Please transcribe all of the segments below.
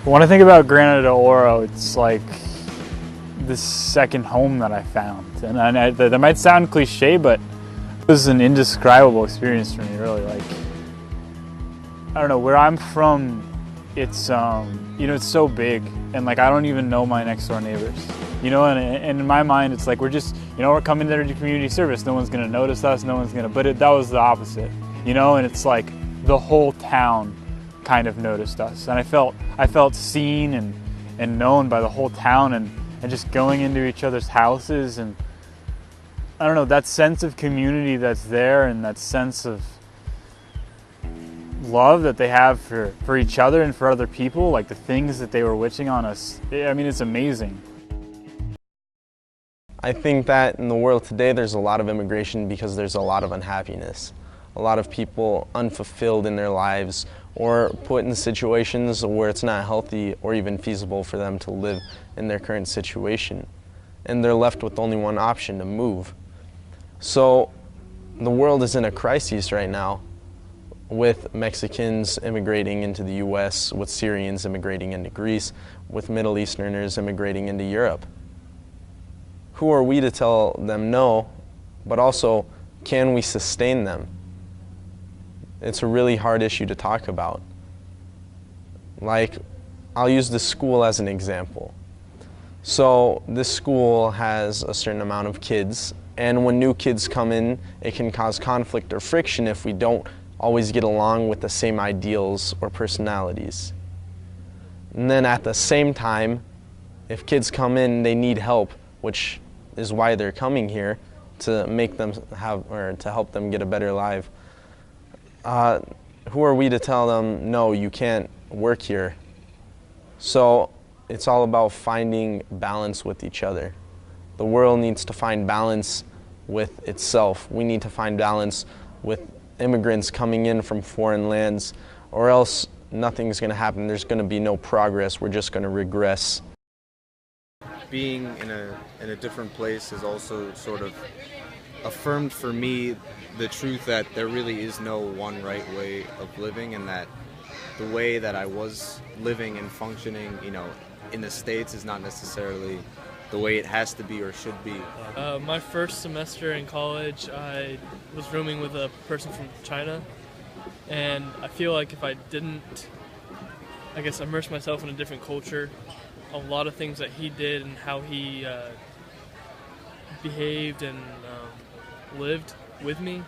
When I think about Granada de Oro, it's like this second home that I found. And that might sound cliche, but it was an indescribable experience for me, really. Like, I don't know, where I'm from, it's, you know, it's so big, and like, I don't even know my next door neighbors. You know, and in my mind, it's like, we're just, you know, we're coming there to do community service. No one's gonna notice us, no one's gonna, but that was the opposite, you know, and it's like the whole town kind of noticed us. And I felt seen and known by the whole town, and just going into each other's houses, and I don't know, that sense of community that's there, and that sense of love that they have for each other and for other people, like the things that they were wishing on us. I mean, it's amazing. I think that in the world today there's a lot of immigration because there's a lot of unhappiness. A lot of people unfulfilled in their lives, or put in situations where it's not healthy or even feasible for them to live in their current situation. And they're left with only one option: to move. So the world is in a crisis right now, with Mexicans immigrating into the US, with Syrians immigrating into Greece, with Middle Easterners immigrating into Europe. Who are we to tell them no, but also, can we sustain them? It's a really hard issue to talk about. Like, I'll use this school as an example. So this school has a certain amount of kids, and when new kids come in, it can cause conflict or friction if we don't always get along with the same ideals or personalities. And then at the same time, if kids come in, they need help, which is why they're coming here, to make them have, or to help them get a better life. Who are we to tell them, no, you can't work here? So it's all about finding balance with each other. The world needs to find balance with itself. We need to find balance with immigrants coming in from foreign lands, or else nothing's going to happen. There's going to be no progress. We're just going to regress. Being in a different place has also sort of affirmed for me the truth that there really is no one right way of living, and that the way that I was living and functioning, you know, in the States is not necessarily the way it has to be or should be. My first semester in college, I was rooming with a person from China, and I feel like if I didn't, I guess, immerse myself in a different culture, a lot of things that he did and how he behaved and lived with me,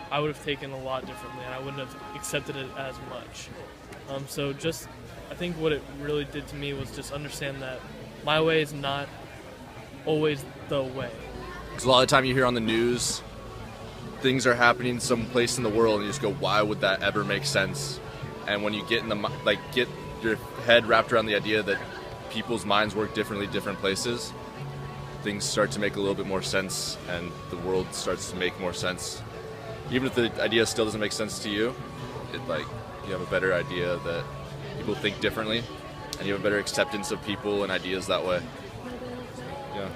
I would have taken a lot differently, and I wouldn't have accepted it as much. So just, I think what it really did to me was just understand that my way is not always the way. Because a lot of the time you hear on the news, things are happening someplace in the world, and you just go, why would that ever make sense? And when you get in the, get your head wrapped around the idea that people's minds work differently different places, things start to make a little bit more sense, and the world starts to make more sense. Even if the idea still doesn't make sense to you, you have a better idea that people think differently, and you have a better acceptance of people and ideas that way. Yeah.